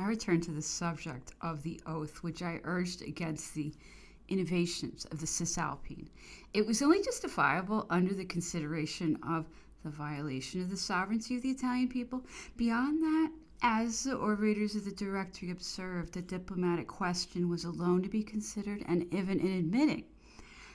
return to the subject of the oath, which I urged against the innovations of the Cisalpine. It was only justifiable under the consideration of the violation of the sovereignty of the Italian people. Beyond that, as the orators of the Directory observed, the diplomatic question was alone to be considered, and even in admitting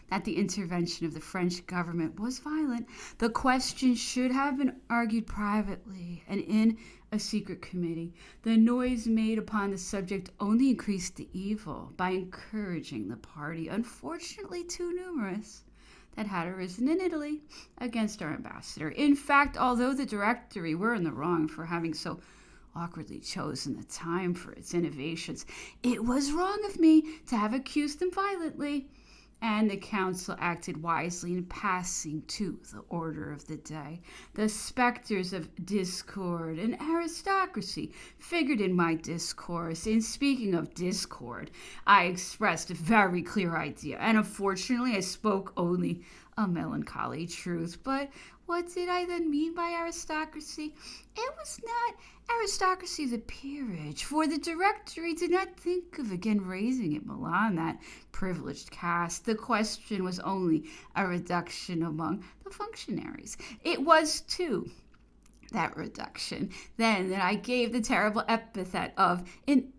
that the intervention of the French government was violent, the question should have been argued privately and in a secret committee. The noise made upon the subject only increased the evil by encouraging the party, unfortunately too numerous, that had arisen in Italy against our ambassador. In fact, although the Directory were in the wrong for having so awkwardly chosen the time for its innovations, it was wrong of me to have accused them violently, and the council acted wisely in passing to the order of the day. The specters of discord and aristocracy figured in my discourse. In speaking of discord, I expressed a very clear idea, and unfortunately I spoke only a melancholy truth. But what did I then mean by aristocracy? It was not aristocracy of the peerage, for the Directory did not think of again raising at Milan that privileged caste. The question was only a reduction among the functionaries. It was, too, that reduction then that I gave the terrible epithet of an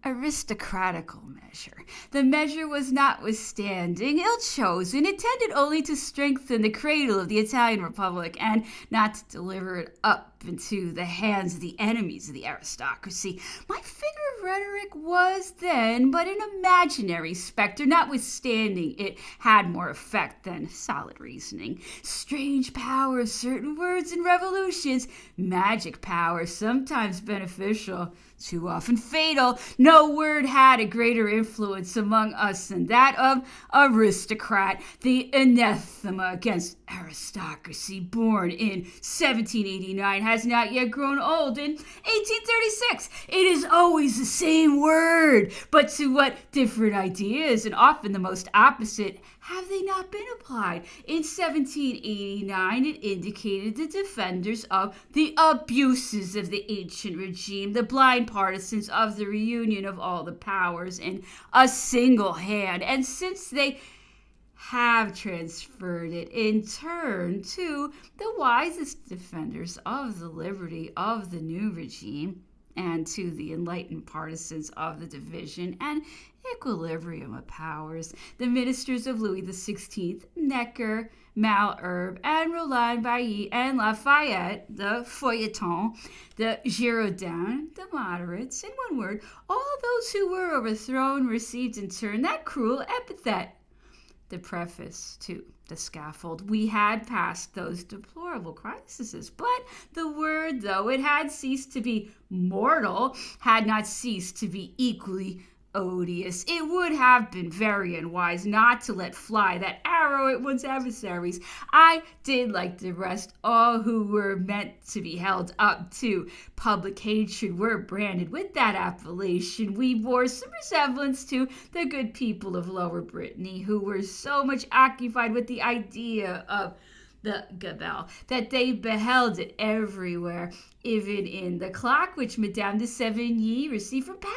aristocratical measure. The measure was notwithstanding ill-chosen, intended only to strengthen the cradle of the Italian Republic and not to deliver it up into the hands of the enemies of the aristocracy. My figure of rhetoric was then but an imaginary spectre, notwithstanding it had more effect than solid reasoning. Strange power of certain words and revolutions, magic power, sometimes beneficial, too often fatal. No word had a greater influence among us than that of aristocrat. The anathema against aristocracy, born in 1789, has not yet grown old in 1836. It is always the same word, but to what different ideas, and often the most opposite, have they not been applied? In 1789, it indicated the defenders of the abuses of the ancient regime, the blind partisans of the reunion of all the powers in a single hand. And since they have transferred it in turn to the wisest defenders of the liberty of the new regime, and to the enlightened partisans of the division and equilibrium of powers, the ministers of Louis XVI, Necker, Malherbe, and Roland Bailly, and Lafayette, the feuilleton, the Girondins, the moderates, in one word, all those who were overthrown received in turn that cruel epithet, the preface to the scaffold. We had passed those deplorable crises, but the word, though it had ceased to be mortal, had not ceased to be equally odious. It would have been very unwise not to let fly that arrow at one's adversaries. I did, like the rest, all who were meant to be held up to public hatred were branded with that appellation. We bore some resemblance to the good people of Lower Brittany, who were so much occupied with the idea of the gabelle that they beheld it everywhere, even in the clock which Madame de Sévigné received from Paris.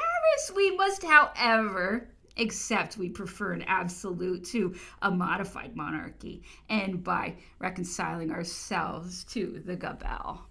We must, however, accept we prefer an absolute to a modified monarchy, and by reconciling ourselves to the gabelle.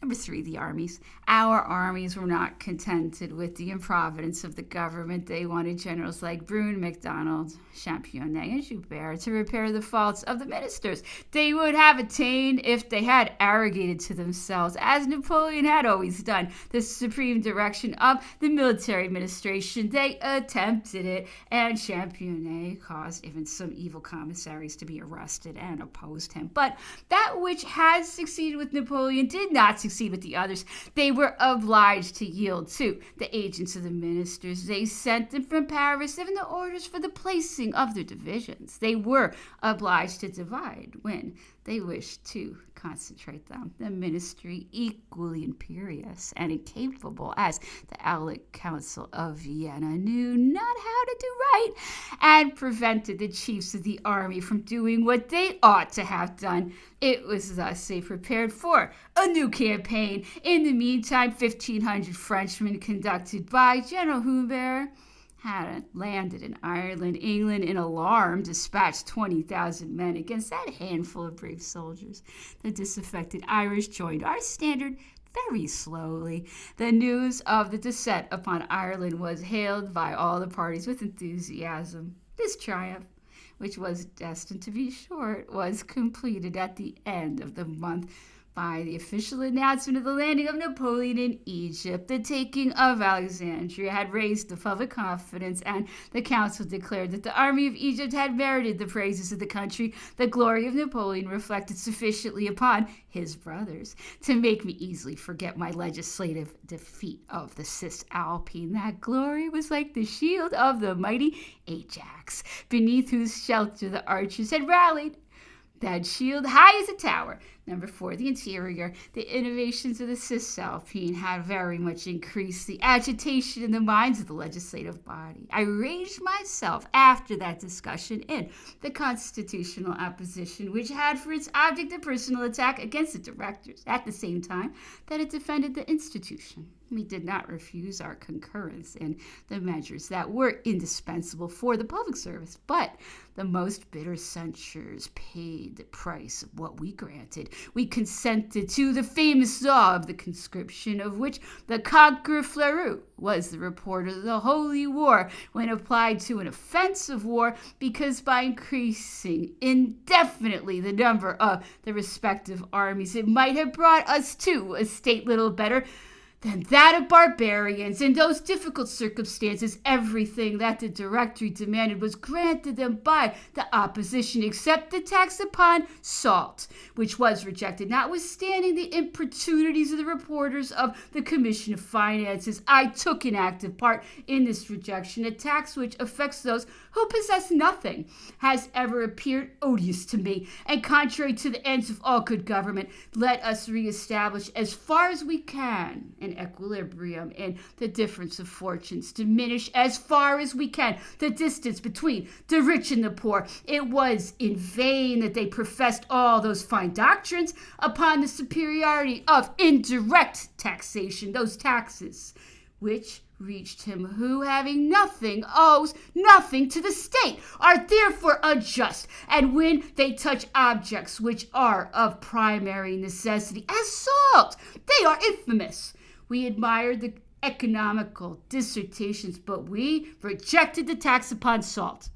Number 3, the armies. Our armies were not contented with the improvidence of the government. They wanted generals like Brune, MacDonald, Championnet, and Joubert to repair the faults of the ministers. They would have attained if they had arrogated to themselves, as Napoleon had always done, the supreme direction of the military administration. They attempted it, and Championnet caused even some evil commissaries to be arrested and opposed him. But that which had succeeded with Napoleon did not succeed with the others. They were obliged to yield to the agents of the ministers. They sent them from Paris even the orders for the placing of their divisions. They were obliged to divide when They wished to concentrate them, the ministry equally imperious and incapable as the Aulic Council of Vienna knew not how to do right, and prevented the chiefs of the army from doing what they ought to have done. It was thus they prepared for a new campaign. In the meantime, 1,500 Frenchmen, conducted by General Humbert, had landed in Ireland. England, in alarm, dispatched 20,000 men against that handful of brave soldiers. The disaffected Irish joined our standard very slowly. The news of the descent upon Ireland was hailed by all the parties with enthusiasm. This triumph, which was destined to be short, was completed at the end of the month by the official announcement of the landing of Napoleon in Egypt. The taking of Alexandria had raised the public confidence, and the council declared that the army of Egypt had merited the praises of the country. The glory of Napoleon reflected sufficiently upon his brothers to make me easily forget my legislative defeat of the Cisalpine. That glory was like the shield of the mighty Ajax, beneath whose shelter the archers had rallied. That shield, high as a tower. Number 4, the interior. The innovations of the Cisalpine had very much increased the agitation in the minds of the legislative body. I ranged myself after that discussion in the constitutional opposition, which had for its object a personal attack against the directors, at the same time that it defended the institution. We did not refuse our concurrence in the measures that were indispensable for the public service, but the most bitter censures paid the price of what we granted. We consented to the famous law of the conscription, of which the conqueror Fleurus was the reporter of the Holy War when applied to an offensive war, because by increasing indefinitely the number of the respective armies, it might have brought us to a state little better than that of barbarians. In those difficult circumstances, everything that the Directory demanded was granted them by the opposition, except the tax upon salt, which was rejected. Notwithstanding the importunities of the reporters of the Commission of Finances, I took an active part in this rejection. A tax which affects those who possess nothing has ever appeared odious to me, and contrary to the ends of all good government. Let us reestablish as far as we can an equilibrium in the difference of fortunes, diminish as far as we can the distance between the rich and the poor. It was in vain that they professed all those fine doctrines upon the superiority of indirect taxation, those taxes which reached him who, having nothing, owes nothing to the state, are therefore unjust, and when they touch objects which are of primary necessity, as salt, they are infamous. We admired the economical dissertations, but we rejected the tax upon salt.